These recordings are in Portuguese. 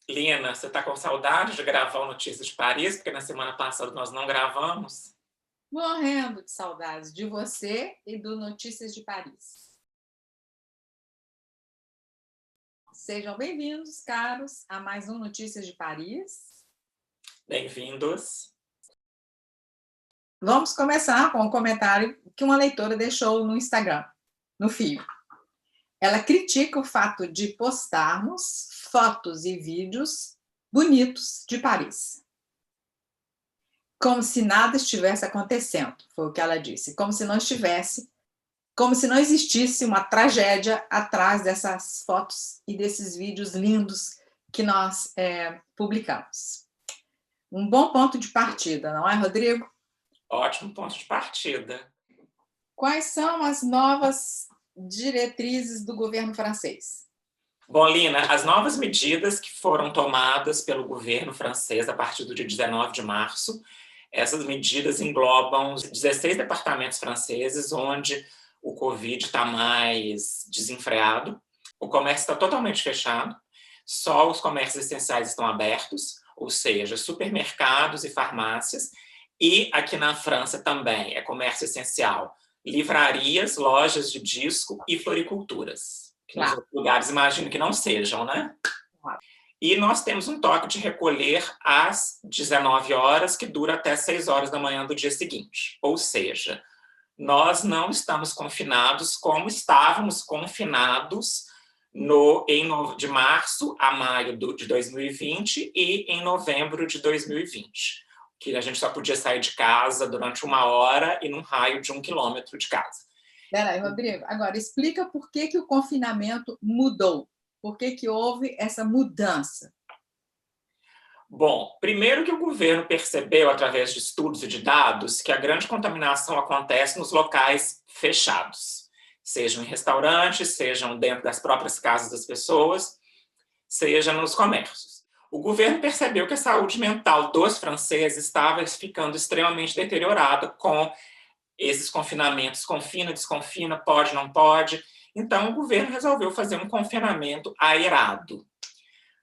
Lina, você está com saudade de gravar o Notícias de Paris? Porque na semana passada nós não gravamos. Morrendo de saudades de você e do Notícias de Paris. Sejam bem-vindos, caros, a mais um Notícias de Paris. Bem-vindos. Vamos começar com um comentário que uma leitora deixou no Instagram, no feed. Ela critica o fato de postarmos fotos e vídeos bonitos de Paris. Como se nada estivesse acontecendo, foi o que ela disse. Como se não existisse uma tragédia atrás dessas fotos e desses vídeos lindos que nós publicamos. Um bom ponto de partida, não é, Rodrigo? Ótimo ponto de partida. Quais são as novas diretrizes do governo francês? Bom, Lina, as novas medidas que foram tomadas pelo governo francês a partir do dia 19 de março, essas medidas englobam os 16 departamentos franceses, onde o Covid está mais desenfreado. O comércio está totalmente fechado, só os comércios essenciais estão abertos, ou seja, supermercados e farmácias, e aqui na França também é comércio essencial, livrarias, lojas de disco e floriculturas. Que nos outros lugares imagino que não sejam, né? Claro. E nós temos um toque de recolher às 19 horas, que dura até 6 horas da manhã do dia seguinte. Ou seja, nós não estamos confinados como estávamos confinados de março a maio de 2020 e em novembro de 2020, que a gente só podia sair de casa durante 1 hora e num raio de 1 quilômetro de casa. Peraí, Rodrigo, agora explica por que o confinamento mudou. Por que houve essa mudança? Bom, primeiro que o governo percebeu, através de estudos e de dados, que a grande contaminação acontece nos locais fechados, sejam em restaurantes, sejam dentro das próprias casas das pessoas, seja nos comércios. O governo percebeu que a saúde mental dos franceses estava ficando extremamente deteriorada com esses confinamentos, confina, desconfina, pode, não pode. Então, o governo resolveu fazer um confinamento aerado.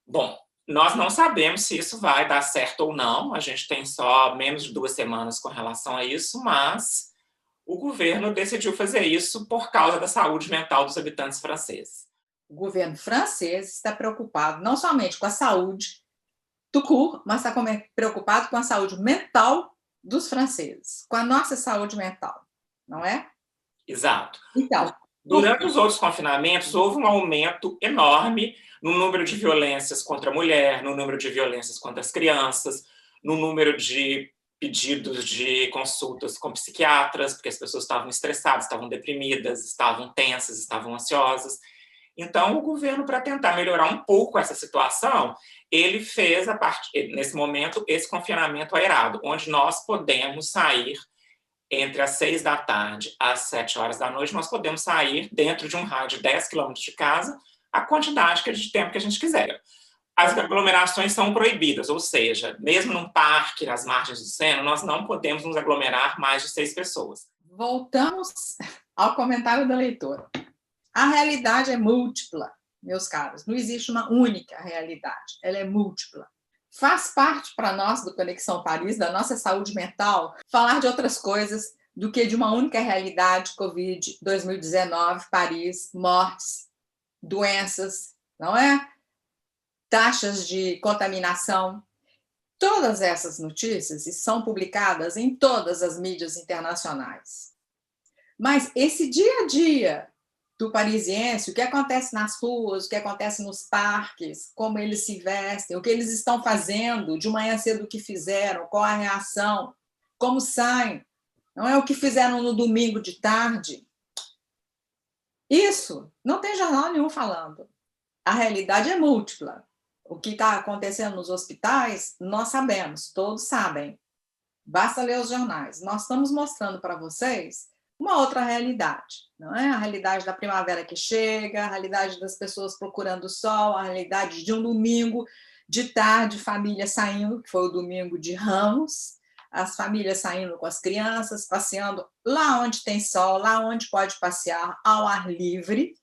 Bom, nós não sabemos se isso vai dar certo ou não, a gente tem só menos de 2 semanas com relação a isso, mas o governo decidiu fazer isso por causa da saúde mental dos habitantes franceses. O governo francês está preocupado não somente com a saúde tout court, mas está preocupado com a saúde mental dos franceses, com a nossa saúde mental, não é? Exato. Então, durante os outros confinamentos, houve um aumento enorme no número de violências contra a mulher, no número de violências contra as crianças, no número de pedidos de consultas com psiquiatras, porque as pessoas estavam estressadas, estavam deprimidas, estavam tensas, estavam ansiosas. Então, o governo, para tentar melhorar um pouco essa situação, ele fez, nesse momento, esse confinamento aerado, onde nós podemos sair entre as 6 da tarde às 7 horas da noite, nós podemos sair dentro de um raio de 10 quilômetros de casa, a quantidade de tempo que a gente quiser. As aglomerações são proibidas, ou seja, mesmo num parque, nas margens do Sena, nós não podemos nos aglomerar mais de 6 pessoas. Voltamos ao comentário da leitora. A realidade é múltipla, meus caros. Não existe uma única realidade, ela é múltipla. Faz parte para nós do Conexão Paris, da nossa saúde mental, falar de outras coisas do que de uma única realidade, Covid, 2019, Paris, mortes, doenças, não é? Taxas de contaminação. Todas essas notícias são publicadas em todas as mídias internacionais. Mas esse dia a dia do parisiense, o que acontece nas ruas, o que acontece nos parques, como eles se vestem, o que eles estão fazendo, de manhã cedo o que fizeram, qual a reação, como saem, não é o que fizeram no domingo de tarde. Isso não tem jornal nenhum falando. A realidade é múltipla. O que está acontecendo nos hospitais, nós sabemos, todos sabem. Basta ler os jornais. Nós estamos mostrando para vocês uma outra realidade, não é? A realidade da primavera que chega, a realidade das pessoas procurando o sol, a realidade de um domingo de tarde, família saindo, que foi o domingo de Ramos, as famílias saindo com as crianças, passeando lá onde tem sol, lá onde pode passear, ao ar livre.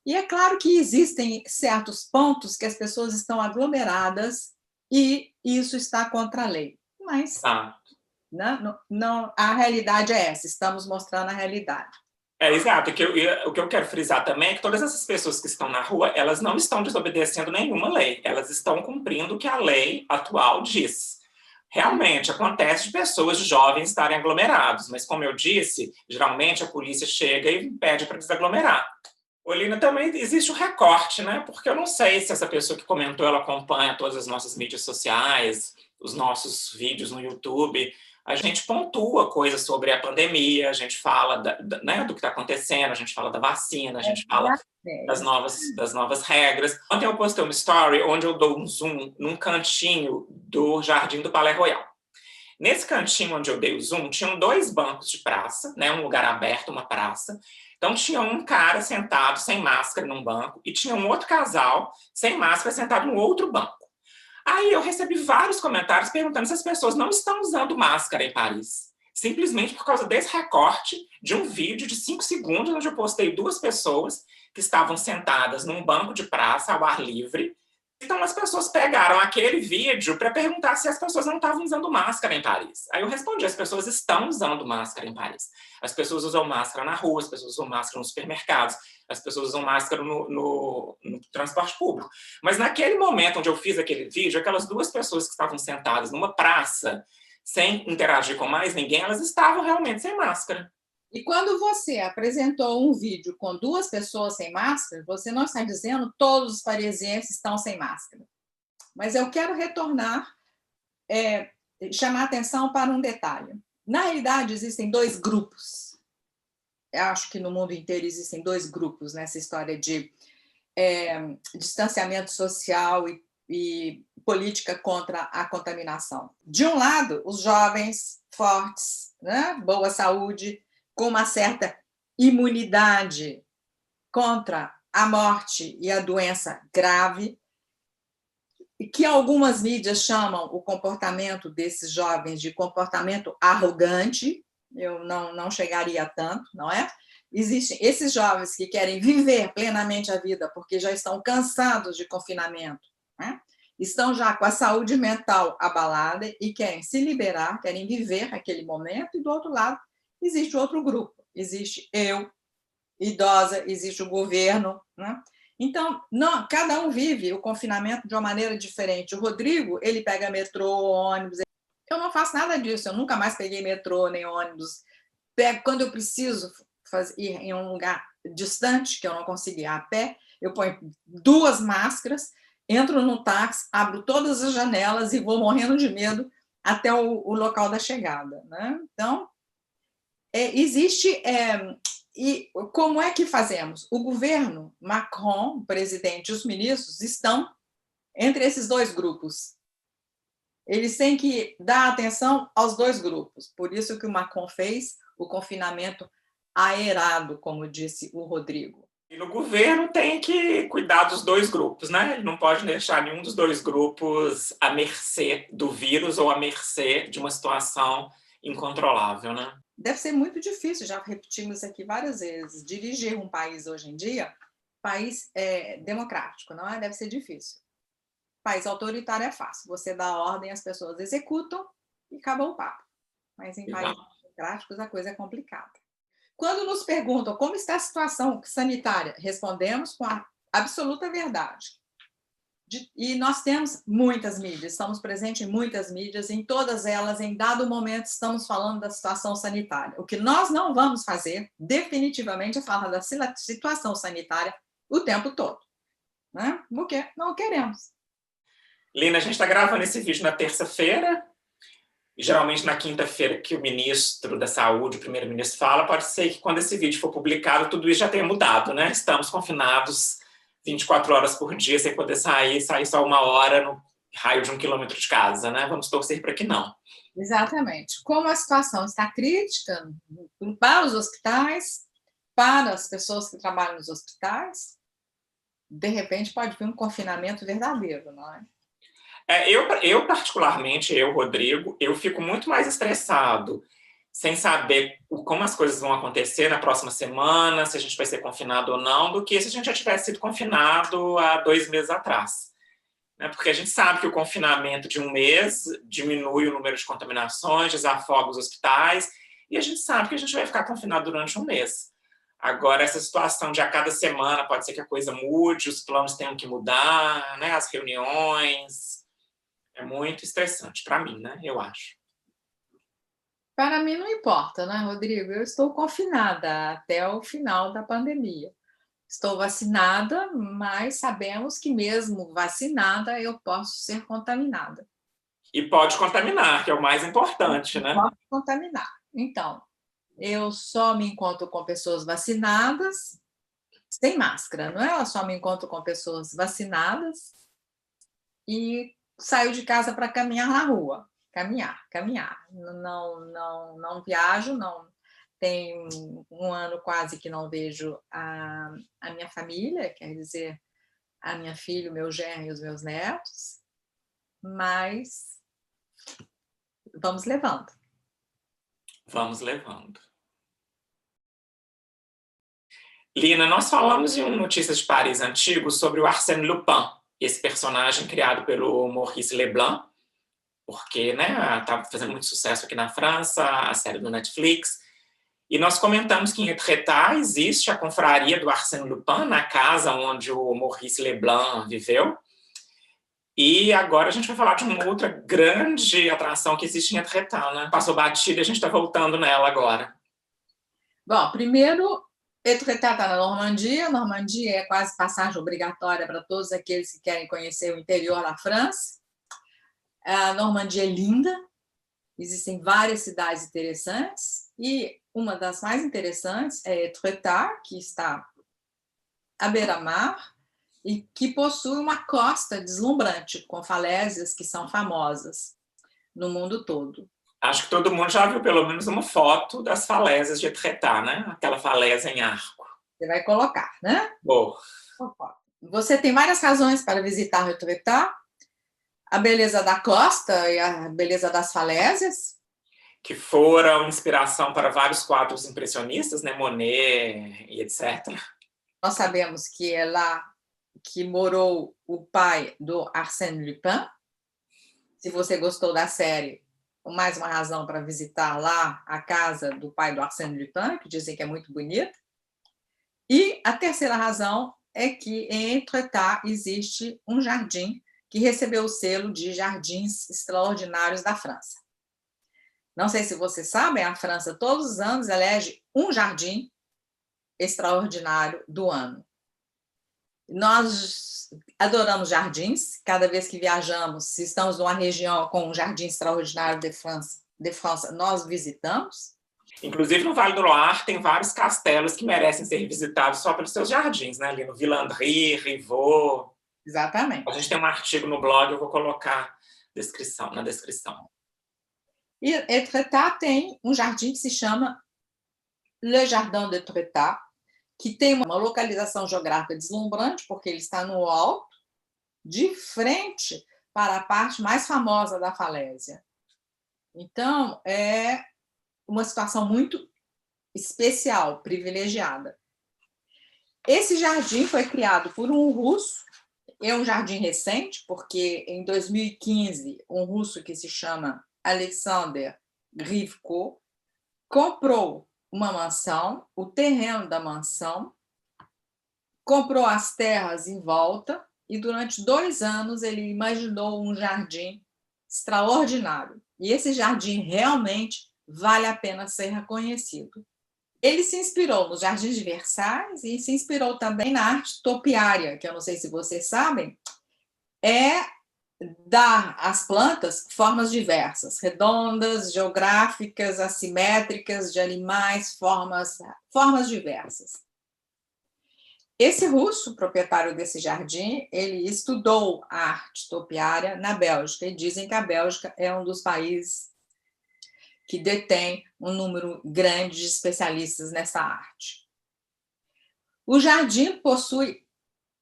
E é claro que existem certos pontos que as pessoas estão aglomeradas e isso está contra a lei. Mas Tá. né, não, a realidade é essa, estamos mostrando a realidade. Exato. O que eu quero frisar também é que todas essas pessoas que estão na rua, elas não estão desobedecendo nenhuma lei, elas estão cumprindo o que a lei atual diz. Realmente, acontece de pessoas jovens estarem aglomerados, mas como eu disse, geralmente a polícia chega e pede para desaglomerar. Olina, também existe o recorte, né? Porque eu não sei se essa pessoa que comentou, ela acompanha todas as nossas mídias sociais, os nossos vídeos no YouTube. A gente pontua coisas sobre a pandemia, a gente fala né, do que está acontecendo, a gente fala da vacina, a gente fala das novas regras. Ontem eu postei uma story onde eu dou um zoom num cantinho do Jardim do Palais Royal. Nesse cantinho onde eu dei o zoom, tinham 2 bancos de praça, né, um lugar aberto, uma praça. Então tinha um cara sentado sem máscara num banco e tinha um outro casal sem máscara sentado no outro banco. Aí eu recebi vários comentários perguntando se as pessoas não estão usando máscara em Paris. Simplesmente por causa desse recorte de um vídeo de 5 segundos onde eu postei 2 pessoas que estavam sentadas num banco de praça ao ar livre. Então as pessoas pegaram aquele vídeo para perguntar se as pessoas não estavam usando máscara em Paris. Aí eu respondi, as pessoas estão usando máscara em Paris. As pessoas usam máscara na rua, as pessoas usam máscara nos supermercados, as pessoas usam máscara no transporte público. Mas naquele momento onde eu fiz aquele vídeo, aquelas 2 pessoas que estavam sentadas numa praça, sem interagir com mais ninguém, elas estavam realmente sem máscara. E quando você apresentou um vídeo com 2 pessoas sem máscara, você não está dizendo todos os parisienses estão sem máscara. Mas eu quero retornar, chamar atenção para um detalhe. Na realidade, existem 2 grupos. Eu acho que no mundo inteiro existem 2 grupos nessa história de distanciamento social e política contra a contaminação. De um lado, os jovens fortes, né? Boa saúde, com uma certa imunidade contra a morte e a doença grave, e que algumas mídias chamam o comportamento desses jovens de comportamento arrogante. Eu não chegaria a tanto, não é? Existem esses jovens que querem viver plenamente a vida porque já estão cansados de confinamento, né? Estão já com a saúde mental abalada e querem se liberar, querem viver aquele momento, e do outro lado existe outro grupo, existe eu, idosa, existe o governo, né? Então, cada um vive o confinamento de uma maneira diferente. O Rodrigo, ele pega metrô, ônibus. Eu não faço nada disso, eu nunca mais peguei metrô nem ônibus. Quando eu preciso ir em um lugar distante, que eu não consigo ir a pé, eu ponho 2 máscaras, entro no táxi, abro todas as janelas e vou morrendo de medo até o local da chegada, né? Então, existe... E como é que fazemos? O governo, Macron, o presidente e os ministros estão entre esses 2 grupos. Eles têm que dar atenção aos 2 grupos. Por isso que o Macron fez o confinamento aerado, como disse o Rodrigo. E no governo tem que cuidar dos 2 grupos, né? Ele não pode deixar nenhum dos 2 grupos à mercê do vírus ou à mercê de uma situação incontrolável, né? Deve ser muito difícil, já repetimos isso aqui várias vezes, dirigir um país hoje em dia, país democrático, não é? Deve ser difícil. País autoritário é fácil, você dá ordem, as pessoas executam e acabou o papo. Mas em países democráticos a coisa é complicada. Quando nos perguntam como está a situação sanitária, respondemos com a absoluta verdade. E nós temos muitas mídias, estamos presentes em muitas mídias, em todas elas, em dado momento, estamos falando da situação sanitária. O que nós não vamos fazer, definitivamente, é falar da situação sanitária o tempo todo, né? Porque não queremos. Lina, a gente está gravando esse vídeo na terça-feira, e geralmente na quinta-feira que o ministro da Saúde, o primeiro-ministro, fala, pode ser que quando esse vídeo for publicado, tudo isso já tenha mudado, né? Estamos confinados 24 horas por dia, sem poder sair só 1 hora no raio de 1 quilômetro de casa, né? Vamos torcer para que não. Exatamente. Como a situação está crítica para os hospitais, para as pessoas que trabalham nos hospitais, de repente pode vir um confinamento verdadeiro, não é? Eu particularmente, Rodrigo, eu fico muito mais estressado sem saber como as coisas vão acontecer na próxima semana, se a gente vai ser confinado ou não, do que se a gente já tivesse sido confinado há 2 meses atrás. Né? Porque a gente sabe que o confinamento de um mês diminui o número de contaminações, desafoga os hospitais, e a gente sabe que a gente vai ficar confinado durante um mês. Agora, essa situação de a cada semana pode ser que a coisa mude, os planos tenham que mudar, né? As reuniões, é muito estressante para mim, né? Eu acho. Para mim não importa, né, Rodrigo? Eu estou confinada até o final da pandemia. Estou vacinada, mas sabemos que mesmo vacinada eu posso ser contaminada. E pode contaminar, que é o mais importante, né? Pode contaminar. Então, eu só me encontro com pessoas vacinadas, sem máscara, não é? Eu só me encontro com pessoas vacinadas e saio de casa para caminhar na rua. Caminhar. Não viajo, não. Tem um ano quase que não vejo a minha família, quer dizer, a minha filha, o meu genro e os meus netos, mas vamos levando. Vamos levando. Lina, nós falamos em um Notícias de Paris antigo sobre o Arsène Lupin, esse personagem criado pelo Maurice Leblanc, porque tá fazendo muito sucesso aqui na França, a série do Netflix. E nós comentamos que em Etretat existe a confraria do Arsène Lupin, na casa onde o Maurice Leblanc viveu. E agora a gente vai falar de uma outra grande atração que existe em Etretat, né? Passou batida e a gente está voltando nela agora. Bom, primeiro, Etretat está na Normandia. Normandia é quase passagem obrigatória para todos aqueles que querem conhecer o interior da França. A Normandia é linda, existem várias cidades interessantes, e uma das mais interessantes é Etretat, que está à beira-mar e que possui uma costa deslumbrante, com falésias que são famosas no mundo todo. Acho que todo mundo já viu pelo menos uma foto das falésias de Etretat, né? Aquela falésia em arco. Você vai colocar, né? Bom. Você tem várias razões para visitar Etretat. A beleza da costa e a beleza das falésias. Que foram inspiração para vários quadros impressionistas, né? Monet e etc. Nós sabemos que é lá que morou o pai do Arsène Lupin. Se você gostou da série, mais uma razão para visitar lá a casa do pai do Arsène Lupin, que dizem que é muito bonita. E a terceira razão é que em Etretat existe um jardim que recebeu o selo de Jardins Extraordinários da França. Não sei se vocês sabem, a França todos os anos elege um jardim extraordinário do ano. Nós adoramos jardins. Cada vez que viajamos, se estamos numa região com um jardim extraordinário de França, nós visitamos. Inclusive, no Vale do Loire, tem vários castelos que merecem ser visitados só pelos seus jardins, né? Ali no Villandry, Rivaux. Exatamente. A gente tem um artigo no blog, eu vou colocar na descrição. E Etretat tem um jardim que se chama Le Jardin d'Etretat, que tem uma localização geográfica deslumbrante, porque ele está no alto, de frente para a parte mais famosa da falésia. Então, é uma situação muito especial, privilegiada. Esse jardim foi criado por um russo, é um jardim recente, porque em 2015, um russo que se chama Alexander Grivko comprou uma mansão, o terreno da mansão, comprou as terras em volta e durante 2 anos ele imaginou um jardim extraordinário. E esse jardim realmente vale a pena ser reconhecido. Ele se inspirou nos Jardins de Versalhes e se inspirou também na arte topiária, que eu não sei se vocês sabem, é dar às plantas formas diversas, redondas, geográficas, assimétricas, de animais, formas diversas. Esse russo, proprietário desse jardim, ele estudou a arte topiária na Bélgica, e dizem que a Bélgica é um dos países que detém um número grande de especialistas nessa arte. O jardim possui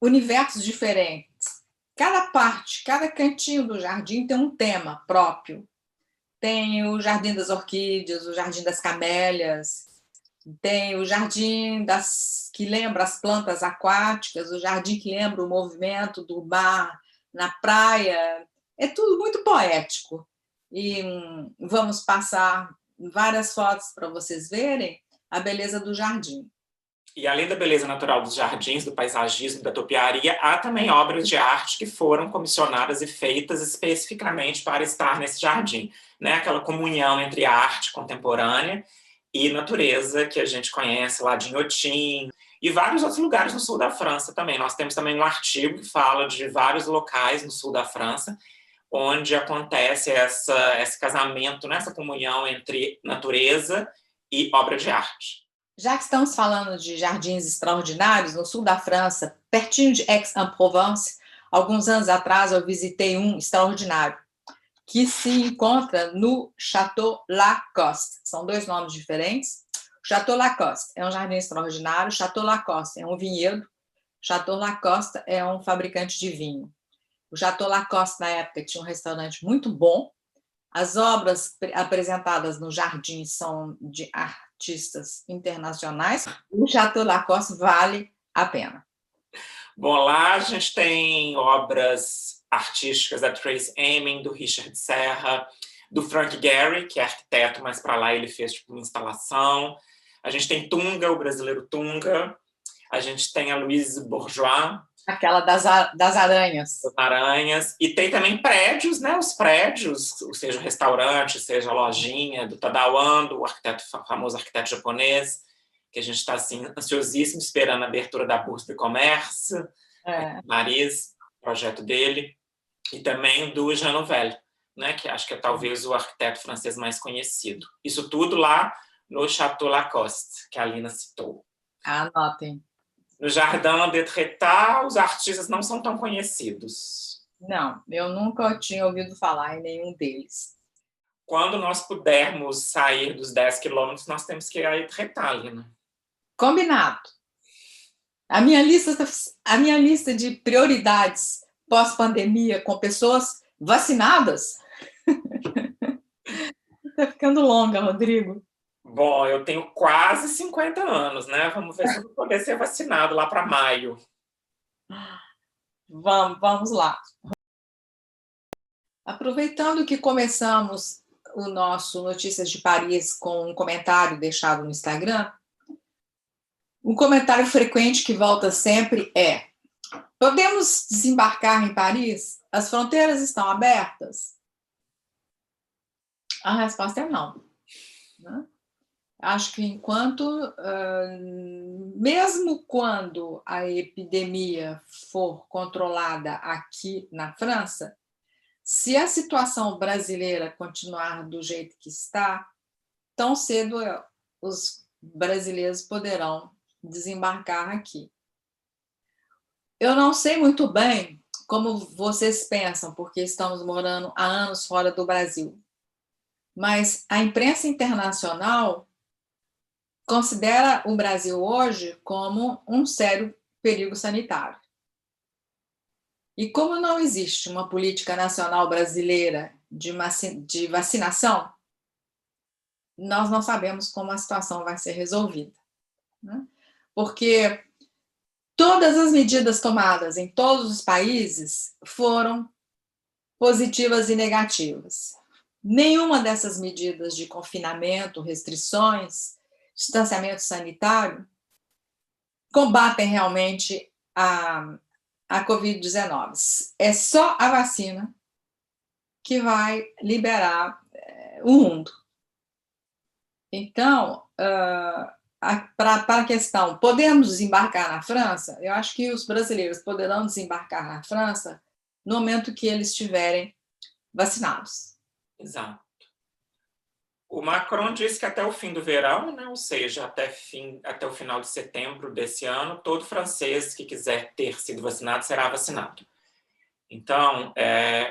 universos diferentes. Cada parte, cada cantinho do jardim tem um tema próprio. tem o Jardim das Orquídeas, o Jardim das Camélias, tem o jardim que lembra as plantas aquáticas, o jardim que lembra o movimento do mar na praia. É tudo muito poético. E vamos passar várias fotos para vocês verem a beleza do jardim. E além da beleza natural dos jardins, do paisagismo, da topiaria, há também obras de arte que foram comissionadas e feitas especificamente para estar nesse jardim, né? Aquela comunhão entre arte contemporânea e natureza que a gente conhece lá de Inhotim e vários outros lugares no sul da França também. Nós temos também um artigo que fala de vários locais no sul da França onde acontece esse casamento, né? Essa comunhão entre natureza e obra de arte. Já que estamos falando de jardins extraordinários, no sul da França, pertinho de Aix-en-Provence, alguns anos atrás eu visitei um extraordinário, que se encontra no Château Lacoste. São dois nomes diferentes. Château Lacoste é um jardim extraordinário, Château Lacoste é um vinhedo, Château Lacoste é um fabricante de vinho. O Château Lacoste, na época, tinha um restaurante muito bom. As obras apresentadas no jardim são de artistas internacionais. O Château Lacoste vale a pena. Bom, lá a gente tem obras artísticas da Trace Emin, do Richard Serra, do Frank Gehry, que é arquiteto, mas para lá ele fez tipo, uma instalação. A gente tem Tunga, o brasileiro Tunga. A gente tem a Louise Bourgeois. Aquela das aranhas. Das aranhas. E tem também prédios, né? Os prédios, seja o restaurante, seja a lojinha do Tadao Ando, o famoso arquiteto japonês, que a gente está assim, ansiosíssimo, esperando a abertura da Bourse de Commerce, em Paris, projeto dele, e também do Jean Nouvel, né? Que acho que é talvez o arquiteto francês mais conhecido. Isso tudo lá no Château Lacoste, que a Alina citou. Anotem. No Jardin des Trétas, os artistas não são tão conhecidos. Não, eu nunca tinha ouvido falar em nenhum deles. Quando nós pudermos sair dos 10 quilômetros, nós temos que ir a Etretat, Alina. Combinado. A minha lista de prioridades pós-pandemia com pessoas vacinadas está ficando longa, Rodrigo. Bom, eu tenho quase 50 anos, né? Vamos ver se eu vou poder ser vacinado lá para maio. Vamos lá. Aproveitando que começamos o nosso Notícias de Paris com um comentário deixado no Instagram, um comentário frequente que volta sempre é: podemos desembarcar em Paris? As fronteiras estão abertas? A resposta é não. Né? Acho que mesmo quando a epidemia for controlada aqui na França, se a situação brasileira continuar do jeito que está, tão cedo os brasileiros poderão desembarcar aqui. Eu não sei muito bem como vocês pensam, porque estamos morando há anos fora do Brasil, mas a imprensa internacional considera o Brasil hoje como um sério perigo sanitário. E como não existe uma política nacional brasileira de vacinação, nós não sabemos como a situação vai ser resolvida. Né? Porque todas as medidas tomadas em todos os países foram positivas e negativas. Nenhuma dessas medidas de confinamento, restrições, distanciamento sanitário, combatem realmente a Covid-19. É só a vacina que vai liberar o mundo. Então, para a questão, podemos desembarcar na França? Eu acho que os brasileiros poderão desembarcar na França no momento que eles estiverem vacinados. Exato. O Macron disse que até o fim do verão, né, ou seja, até o final de setembro desse ano, todo francês que quiser ter sido vacinado será vacinado. Então,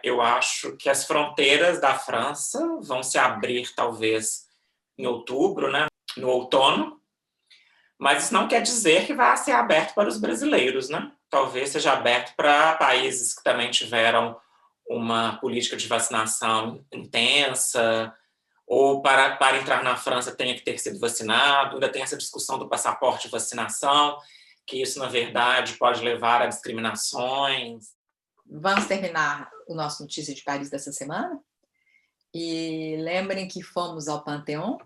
eu acho que as fronteiras da França vão se abrir, talvez, em outubro, né, no outono, mas isso não quer dizer que vai ser aberto para os brasileiros, né? Talvez seja aberto para países que também tiveram uma política de vacinação intensa, ou para entrar na França tenha que ter sido vacinado. Ainda tem essa discussão do passaporte de vacinação, que isso, na verdade, pode levar a discriminações. Vamos terminar o nosso Notícia de Paris dessa semana? E lembrem que fomos ao Panteão,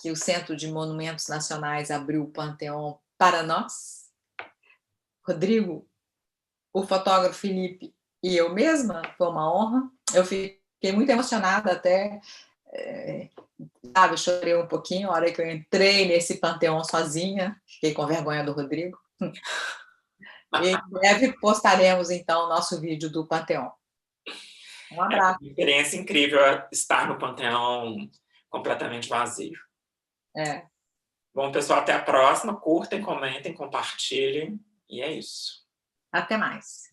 que o Centro de Monumentos Nacionais abriu o Panteão para nós. Rodrigo, o fotógrafo Felipe e eu mesma, foi uma honra. Eu fiquei muito emocionada até, sabe, chorei um pouquinho a hora que eu entrei nesse Panteão sozinha, fiquei com vergonha do Rodrigo. E em breve postaremos, então, o nosso vídeo do Panteão. Um abraço. É uma experiência incrível estar no Panteão completamente vazio. Bom, pessoal, até a próxima. Curtem, comentem, compartilhem. E é isso. Até mais.